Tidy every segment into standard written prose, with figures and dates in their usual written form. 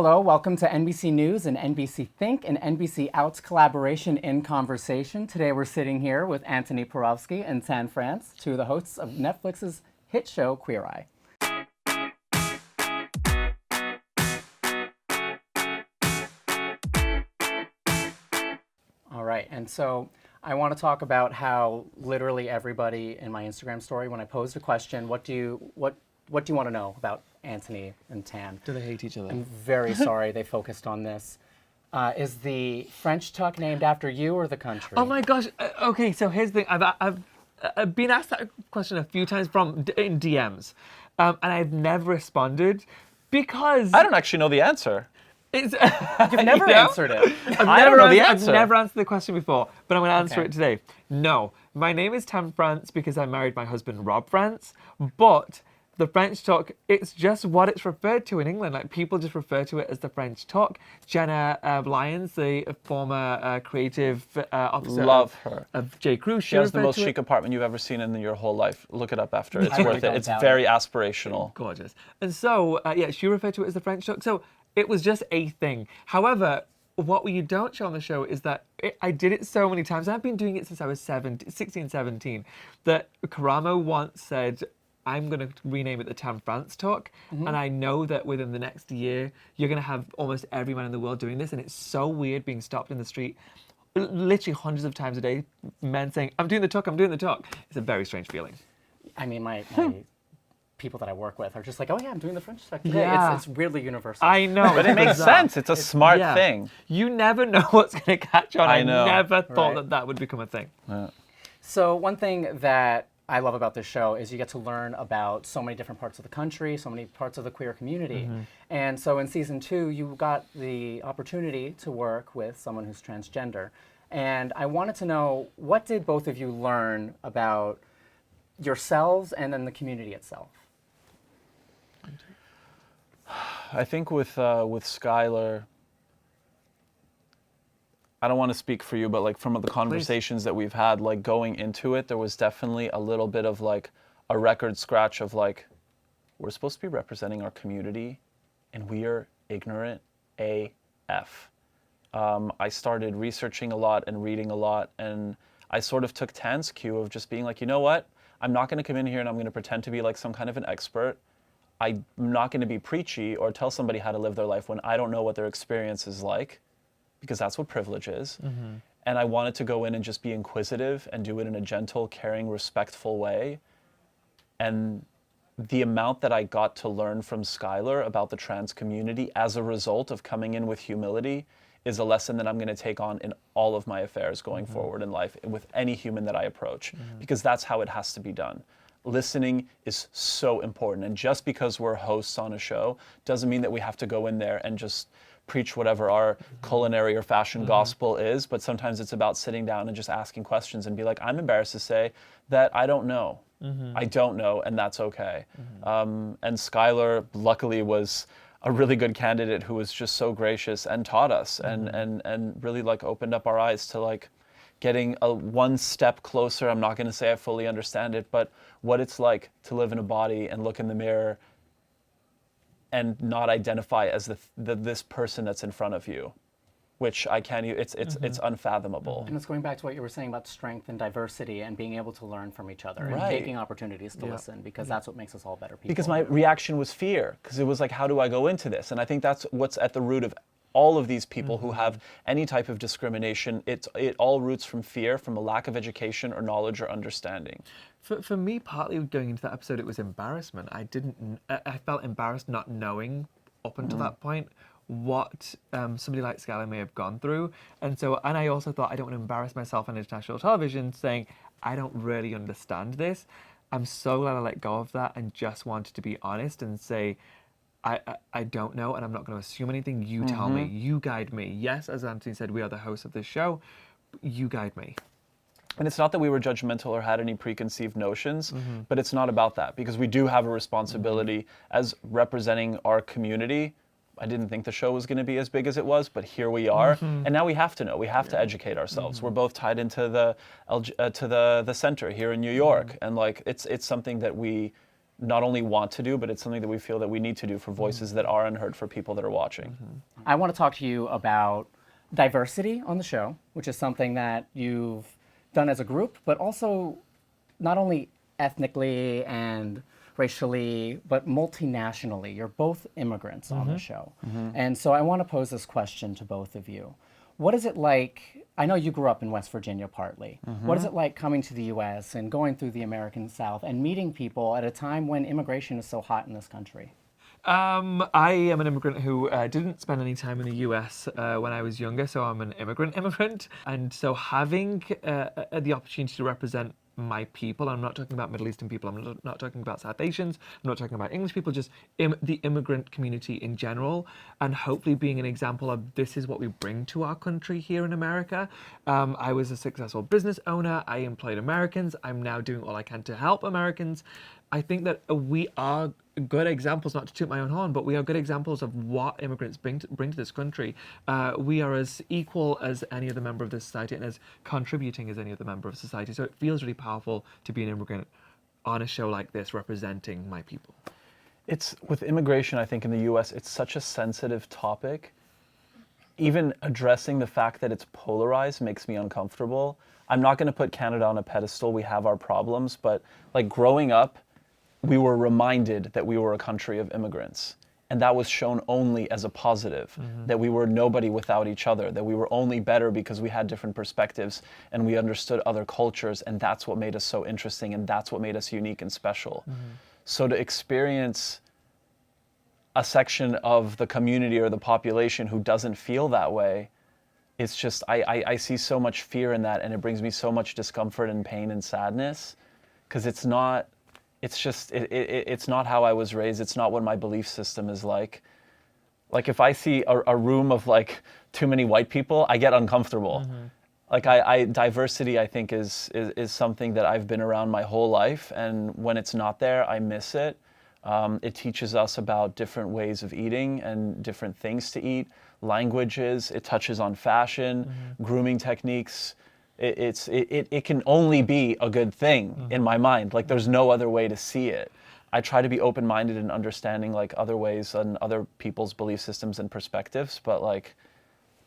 Hello, welcome to NBC News and NBC Think and NBC Out's collaboration in conversation. Today we're sitting here with Antoni Porowski and Tan France, two of the hosts of Netflix's hit show Queer Eye. All right, and so I want to talk about how literally everybody in my Instagram story, when I posed a question, what do you want to know about Antoni and Tan? Do they hate each other? I'm very sorry they focused on this. Is the French tuck named after you or the country? Oh my gosh. Okay, so here's the thing. I've been asked that question a few times in DMs, and I've never responded because I don't actually know the answer. You've never answered it. I don't know the answer. I've never answered the question before, but I'm going to answer it today. No, my name is Tan France because I married my husband Rob France, but the French talk, it's just what it's referred to in England. Like, people just refer to it as the French talk. Jenna Lyons, the former creative officer Love her. of J. Crew, She has the most chic apartment you've ever seen in your whole life. Look it up after. It's I really worth it. don't It's doubt very it. aspirational. Gorgeous. And so, she referred to it as the French talk. So it was just a thing. However, what you don't show on the show is that I did it so many times. I've been doing it since I was 16, 17, that Karamo once said, I'm going to rename it the Tan France Talk. And I know that within the next year, you're going to have almost everyone in the world doing this. And it's so weird being stopped in the street, literally hundreds of times a day, men saying, I'm doing the talk, I'm doing the talk. It's a very strange feeling. I mean, my people that I work with are just like, oh yeah, I'm doing the French tuck today. Yeah. It's weirdly universal. I know. But it makes sense. It's a smart thing. You never know what's going to catch on. I know. Never thought Right. that would become a thing. So one thing that I love about this show is you get to learn about so many different parts of the country, so many parts of the queer community. And so in season 2, you got the opportunity to work with someone who's transgender. And I wanted to know, what did both of you learn about yourselves and then the community itself? I think with Skylar, I don't want to speak for you, but like from the conversations that we've had, like going into it, there was definitely a little bit of like a record scratch of like, we're supposed to be representing our community and we are ignorant AF. I started researching a lot and reading a lot, and I sort of took Tan's cue of just being like, you know what? I'm not going to come in here and I'm going to pretend to be like some kind of an expert. I'm not going to be preachy or tell somebody how to live their life when I don't know what their experience is like, because that's what privilege is. And I wanted to go in and just be inquisitive and do it in a gentle, caring, respectful way. And the amount that I got to learn from Skylar about the trans community as a result of coming in with humility is a lesson that I'm going to take on in all of my affairs going forward in life with any human that I approach, because that's how it has to be done. Listening is so important. And just because we're hosts on a show doesn't mean that we have to go in there and just preach whatever our culinary or fashion gospel is, but sometimes it's about sitting down and just asking questions and be like, I'm embarrassed to say that I don't know. I don't know, and that's okay. And Skylar, luckily, was a really good candidate who was just so gracious and taught us and really like opened up our eyes to like getting one step closer. I'm not going to say I fully understand it, but what it's like to live in a body and look in the mirror and not identify as this person that's in front of you, which I can't. It's unfathomable. And it's going back to what you were saying about strength and diversity and being able to learn from each other and Right. taking opportunities to listen, because that's what makes us all better people. Because my reaction was fear, because it was like, how do I go into this? And I think that's what's at the root of all of these people who have any type of discrimination. It all roots from fear, from a lack of education or knowledge or understanding. For me, partly going into that episode, it was embarrassment. I felt embarrassed not knowing up until that point what somebody like Skylar may have gone through. And I also thought, I don't want to embarrass myself on international television saying, I don't really understand this. I'm so glad I let go of that and just wanted to be honest and say, I don't know, and I'm not going to assume anything. You tell me. You guide me. Yes, as Antoni said, we are the hosts of this show. You guide me. And it's not that we were judgmental or had any preconceived notions, but it's not about that, because we do have a responsibility as representing our community. I didn't think the show was going to be as big as it was, but here we are, and now we have to know. We have to educate ourselves. We're both tied into the center here in New York, and like it's something that we not only want to do, but it's something that we feel that we need to do for voices that are unheard, for people that are watching. I want to talk to you about diversity on the show, which is something that you've done as a group, but also not only ethnically and racially, but multinationally. You're both immigrants on the show. And so I want to pose this question to both of you. What is it like? I know you grew up in West Virginia partly. What is it like coming to the US and going through the American South and meeting people at a time when immigration is so hot in this country? I am an immigrant who didn't spend any time in the US when I was younger, so I'm an immigrant. And so having the opportunity to represent my people, I'm not talking about Middle Eastern people, I'm not talking about South Asians, I'm not talking about English people, just the immigrant community in general, and hopefully being an example of this is what we bring to our country here in America. I was a successful business owner, I employed Americans, I'm now doing all I can to help Americans. I think that we are good examples, not to toot my own horn, but we are good examples of what immigrants bring to this country. We are as equal as any other member of this society and as contributing as any other member of society. So it feels really powerful to be an immigrant on a show like this representing my people. It's with immigration, I think in the US, it's such a sensitive topic. Even addressing the fact that it's polarized makes me uncomfortable. I'm not going to put Canada on a pedestal. We have our problems, but like growing up, we were reminded that we were a country of immigrants. And that was shown only as a positive, that we were nobody without each other, that we were only better because we had different perspectives and we understood other cultures, and that's what made us so interesting, and that's what made us unique and special. So to experience a section of the community or the population who doesn't feel that way, it's just, I see so much fear in that, and it brings me so much discomfort and pain and sadness, because it's not how I was raised. It's not what my belief system is like. Like if I see a room of like too many white people, I get uncomfortable. Like diversity, I think is something that I've been around my whole life, and when it's not there, I miss it. It teaches us about different ways of eating and different things to eat, languages. It touches on fashion, grooming techniques. It can only be a good thing in my mind. Like there's no other way to see it. I try to be open-minded and understanding like other ways and other people's belief systems and perspectives, but like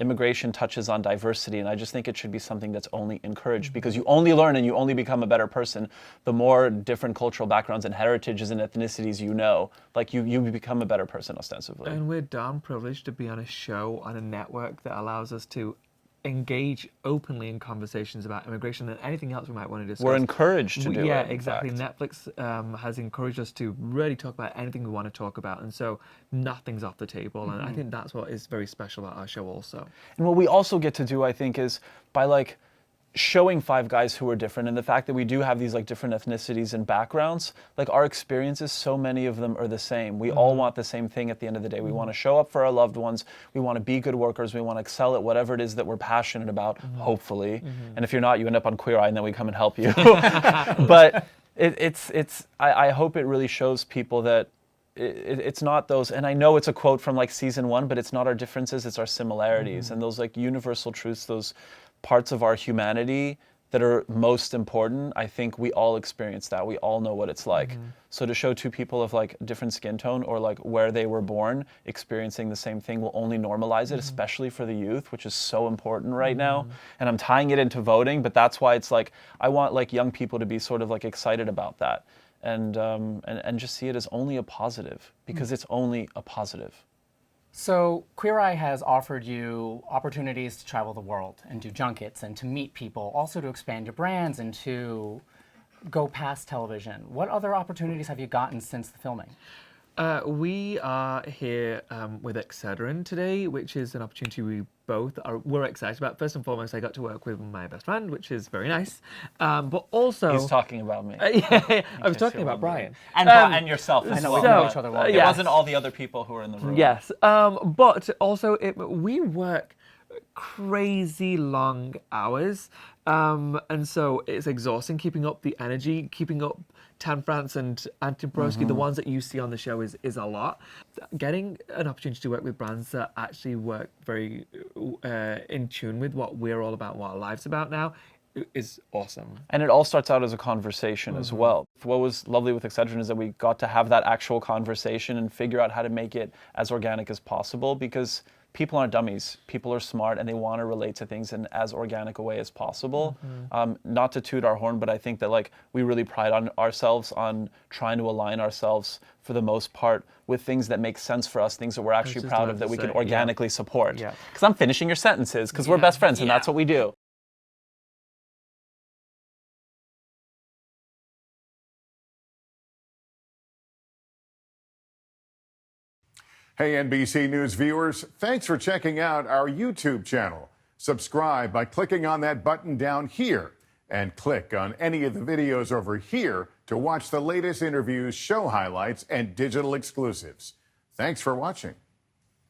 immigration touches on diversity, and I just think it should be something that's only encouraged, because you only learn and you only become a better person the more different cultural backgrounds and heritages and ethnicities you know. Like you become a better person ostensibly. And we're darn privileged to be on a show on a network that allows us to engage openly in conversations about immigration and anything else we might want to discuss. We're encouraged to do it. Yeah, in exactly. fact. Netflix has encouraged us to really talk about anything we want to talk about, and so nothing's off the table. And I think that's what is very special about our show also. And what we also get to do, I think, is by like showing five guys who are different, and the fact that we do have these like different ethnicities and backgrounds, like our experiences, so many of them are the same. We all want the same thing at the end of the day. We want to show up for our loved ones. We want to be good workers. We want to excel at whatever it is that we're passionate about, hopefully. And if you're not, you end up on Queer Eye and then we come and help you. But I hope it really shows people that it's not those, and I know it's a quote from like season 1, but it's not our differences, it's our similarities. And those like universal truths, those parts of our humanity that are most important, I think we all experience that. We all know what it's like. So to show two people of like different skin tone or like where they were born experiencing the same thing will only normalize it, especially for the youth, which is so important right now. And I'm tying it into voting, but that's why it's like I want like young people to be sort of like excited about that, and just see it as only a positive, because it's only a positive. So Queer Eye has offered you opportunities to travel the world and do junkets and to meet people, also to expand your brands and to go past television. What other opportunities have you gotten since the filming? We are here with Excedrin today, which is an opportunity we're excited about. First and foremost, I got to work with my best friend, which is very nice. But also, He's talking about me. I was talking about Brian And yourself as I know well. we know each other well. It yes. wasn't all the other people who were in the room. Yes, but also we work crazy long hours, and so it's exhausting keeping up the energy, keeping up France and Antoni Porowski, the ones that you see on the show is a lot. Getting an opportunity to work with brands that actually work very in tune with what we're all about, what our life's about now, is awesome. And it all starts out as a conversation as well. What was lovely with Excedrin is that we got to have that actual conversation and figure out how to make it as organic as possible, because people aren't dummies. People are smart and they want to relate to things in as organic a way as possible. Not to toot our horn, but I think that like we really pride on ourselves on trying to align ourselves for the most part with things that make sense for us, things that we're actually proud of, that we can organically support. Because I'm finishing your sentences, because we're best friends and that's what we do. Hey, NBC News viewers, thanks for checking out our YouTube channel. Subscribe by clicking on that button down here and click on any of the videos over here to watch the latest interviews, show highlights, and digital exclusives. Thanks for watching.